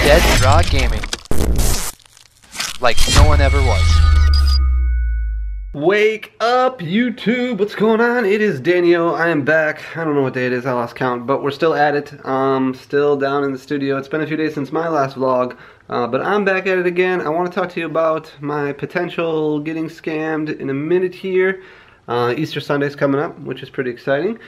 Dead Draw Gaming. Like no one ever was. Wake up, YouTube! What's going on? It is Daniel. I am back. I don't know what day it is, I lost count, but we're still at it. Still down in the studio. It's been a few days since my last vlog, but I'm back at it again. I want to talk to you about my potential getting scammed in a minute here. Easter Sunday's coming up, which is pretty exciting.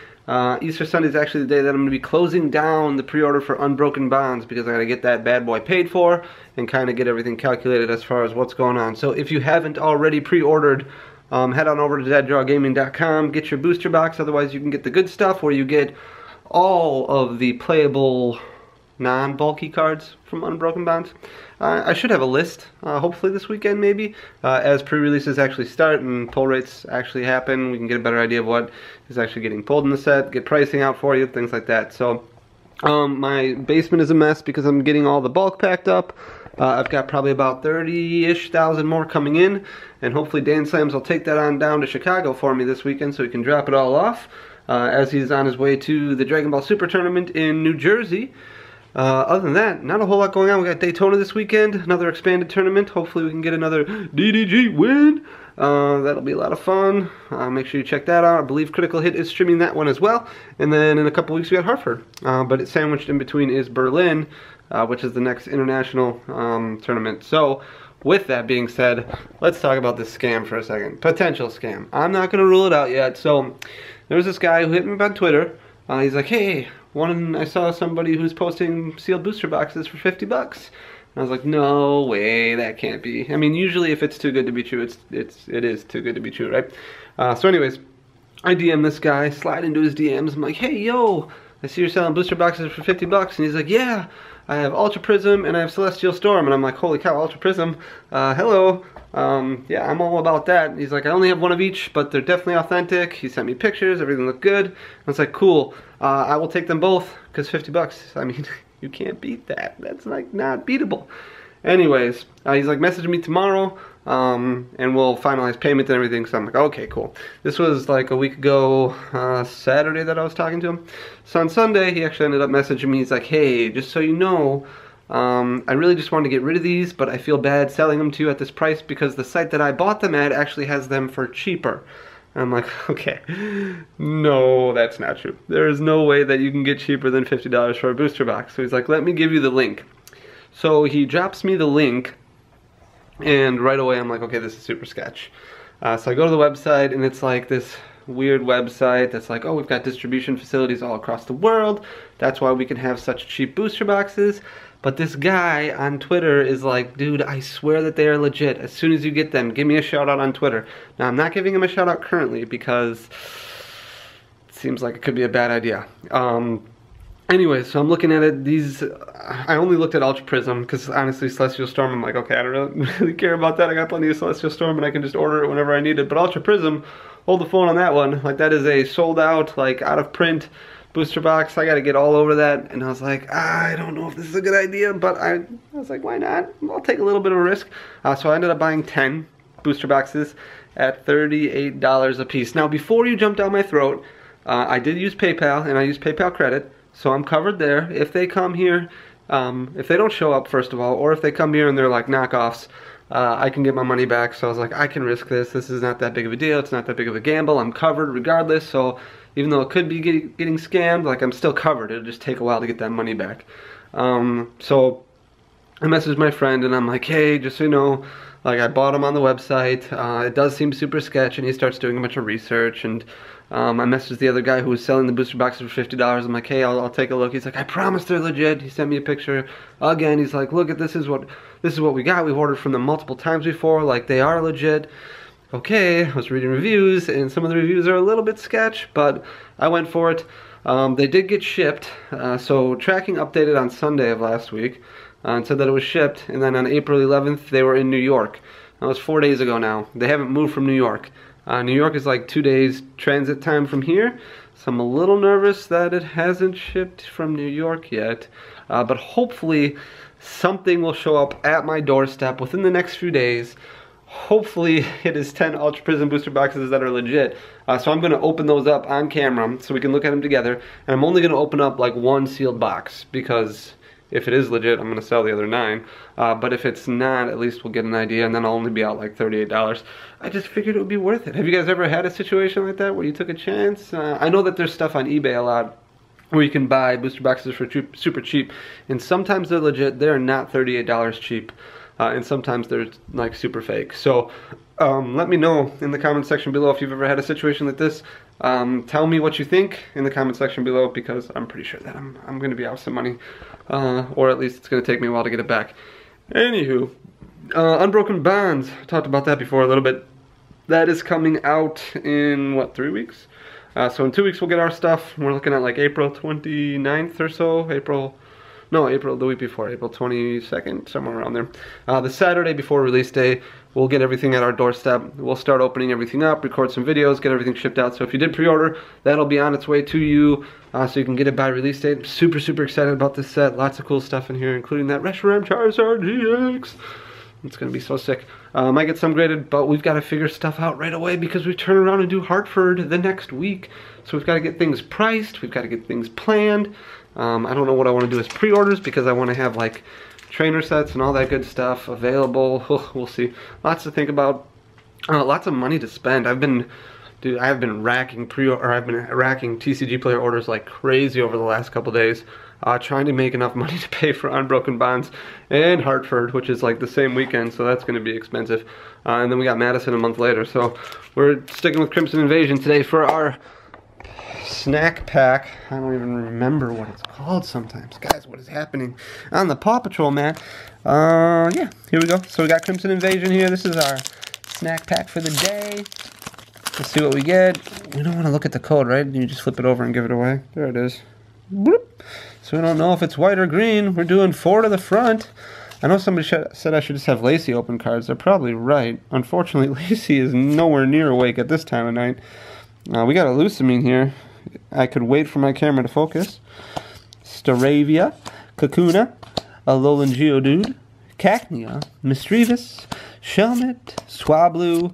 Easter Sunday is actually the day that I'm going to be closing down the pre-order for Unbroken Bonds because I got to get that bad boy paid for and kind of get everything calculated as far as what's going on. So if you haven't already pre-ordered, head on over to deaddrawgaming.com, get your booster box. Otherwise you can get the good stuff where you get all of the playable non-bulky cards from Unbroken Bonds. I should have a list, hopefully this weekend maybe, as pre-releases actually start and pull rates actually happen. We can get a better idea of what is actually getting pulled in the set, get pricing out for you, things like that. So my basement is a mess because I'm getting all the bulk packed up. I've got probably about 30-ish thousand more coming in, and hopefully Dan Slams will take that on down to Chicago for me this weekend so he can drop it all off as he's on his way to the Dragon Ball Super Tournament in New Jersey. Other than that, not a whole lot going on. We got Daytona this weekend, another expanded tournament. Hopefully we can get another DDG win. That'll be a lot of fun. Make sure you check that out. I believe Critical Hit is streaming that one as well. And then in a couple weeks we got Hartford. But it's sandwiched in between is Berlin, which is the next international tournament. So with that being said, let's talk about this scam for a second. Potential scam. I'm not going to rule it out yet. So there's this guy who hit me up on Twitter. He's like, hey, I saw somebody who's posting sealed booster boxes for 50 bucks. I was like, no way, that can't be. I mean, usually if it's too good to be true, it is too good to be true, right? So anyways, I DM this guy, slide into his DMs. I'm like, hey, yo, I see you're selling booster boxes for 50 bucks. And he's like, yeah, I have Ultra Prism and I have Celestial Storm. And I'm like, holy cow, Ultra Prism, hello. Yeah, I'm all about that. He's like, I only have one of each, but they're definitely authentic. He sent me pictures, everything looked good. I was like, cool, I will take them both, because 50 bucks, I mean, you can't beat that. That's like not beatable. Anyways, he's like, message me tomorrow, and we'll finalize payment and everything. So I'm like, okay, cool. This was like a week ago, Saturday that I was talking to him. So on Sunday, he actually ended up messaging me. He's like, hey, just so you know, I really just wanted to get rid of these, but I feel bad selling them to you at this price because the site that I bought them at actually has them for cheaper. And I'm like, okay, no, that's not true. There is no way that you can get cheaper than $50 for a booster box. So he's like, let me give you the link. So he drops me the link, and right away I'm like, okay, this is super sketch. So I go to the website, and it's like this weird website that's like, oh, we've got distribution facilities all across the world. That's why we can have such cheap booster boxes. But this guy on Twitter is like, dude, I swear that they are legit. As soon as you get them, give me a shout out on Twitter. Now, I'm not giving him a shout out currently because it seems like it could be a bad idea. Anyways, so I'm looking at it. I only looked at Ultra Prism because honestly, Celestial Storm, I'm like, okay, I don't really care about that. I got plenty of Celestial Storm and I can just order it whenever I need it. But Ultra Prism, hold the phone on that one. Like, that is a sold out, like, out of print booster box. I got to get all over that, and I was like, I don't know if this is a good idea, but I was like, why not? I'll take a little bit of a risk. So I ended up buying 10 booster boxes at $38 a piece. Now, before you jump down my throat, I did use PayPal, and I used PayPal credit, so I'm covered there. If they come here, if they don't show up, first of all, or if they come here and they're like knockoffs, I can get my money back. So I was like, I can risk this. This is not that big of a deal. It's not that big of a gamble. I'm covered regardless. So even though it could be getting scammed, like, I'm still covered. It'll just take a while to get that money back. So I messaged my friend and I'm like, hey, just so you know, like, I bought them on the website. It does seem super sketch, and he starts doing a bunch of research, and I messaged the other guy who was selling the booster boxes for $50. I'm like, hey, I'll take a look. He's like, I promise they're legit. He sent me a picture again. He's like, look, this is what we got. We've ordered from them multiple times before. Like, they are legit. Okay, I was reading reviews, and some of the reviews are a little bit sketch, but I went for it. They did get shipped, so tracking updated on Sunday of last week, and said that it was shipped, and then on April 11th, they were in New York. That was 4 days ago now. They haven't moved from New York. New York is like 2 days transit time from here, so I'm a little nervous that it hasn't shipped from New York yet, but hopefully something will show up at my doorstep within the next few days. Hopefully it is 10 Ultra Prism booster boxes that are legit. So I'm going to open those up on camera so we can look at them together. And I'm only going to open up like one sealed box because If it is legit, I'm going to sell the other 9. But if it's not, at least we'll get an idea, and then I'll only be out like $38. I just figured it would be worth it. Have you guys ever had a situation like that where you took a chance? I know that there's stuff on eBay a lot where you can buy booster boxes for super cheap, and sometimes they're legit. They're not $38 cheap, and sometimes they're like super fake. So let me know in the comment section below if you've ever had a situation like this. Tell me what you think in the comment section below, because I'm pretty sure that I'm going to be out some money, or at least it's going to take me a while to get it back. Anywho, Unbroken Bonds, I talked about that before a little bit. That is coming out in, what, 3 weeks? So in 2 weeks we'll get our stuff. We're looking at like April 29th or so. April the week before, April 22nd, somewhere around there. The Saturday before release day, we'll get everything at our doorstep. We'll start opening everything up, record some videos, get everything shipped out. So if you did pre-order, that'll be on its way to you, so you can get it by release date. I'm super excited about this set. Lots of cool stuff in here, including that Reshiram Charizard GX. It's going to be so sick. Might get some graded, but we've got to figure stuff out right away because we turn around and do Hartford the next week. So we've got to get things priced. We've got to get things planned. I don't know what I want to do as pre-orders because I want to have like trainer sets and all that good stuff available. We'll see. Lots to think about. Lots of money to spend. I've been racking TCG player orders like crazy over the last couple days. Trying to make enough money to pay for Unbroken Bonds and Hartford, which is like the same weekend, so that's going to be expensive. And then we got Madison a month later, so we're sticking with Crimson Invasion today for our snack pack. I don't even remember what it's called sometimes. Guys, what is happening on the Paw Patrol, man? Yeah, here we go. So we got Crimson Invasion here. This is our snack pack for the day. Let's see what we get. We don't want to look at the code, right? You just flip it over and give it away. There it is. Bloop. So we don't know if it's white or green. We're doing 4 to the front. I know somebody said I should just have Lacey open cards. They're probably right. Unfortunately, Lacey is nowhere near awake at this time of night. We got a Lusamine here. I could wait for my camera to focus. Staravia, Kakuna, Alolan Geodude, Cacnea, Misdreavus, Shelmet, Swablu,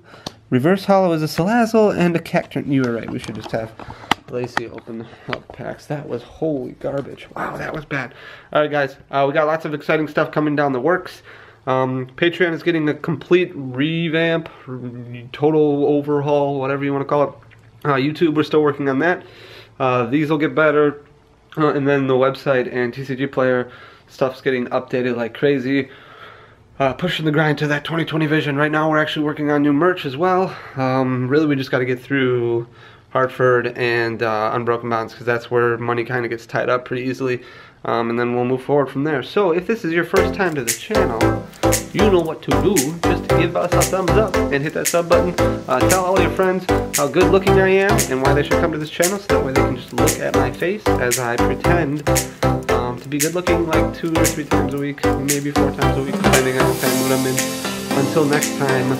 Reverse Hollow is a Salazzle, and a Cacturn. You were right. We should just have Lacey open up packs. That was holy garbage. Wow, that was bad. Alright guys, we got lots of exciting stuff coming down the works. Patreon is getting a complete revamp, total overhaul, whatever you want to call it. YouTube, we're still working on that. These will get better. And then the website and TCG player stuff's getting updated like crazy. Pushing the grind to that 2020 vision. Right now we're actually working on new merch as well. Really we just got to get through Hartford and Unbroken Bonds, because that's where money kind of gets tied up pretty easily, and then we'll move forward from there. So if this is your first time to the channel, you know what to do. Just give us a thumbs up and hit that sub button. Tell all your friends how good looking I am and why they should come to this channel, so that way they can just look at my face as I pretend to be good looking like 2 or 3 times a week, maybe 4 times a week, depending on what kind of mood I'm in. Until next time,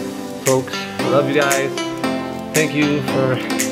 folks, I love you guys. Thank you for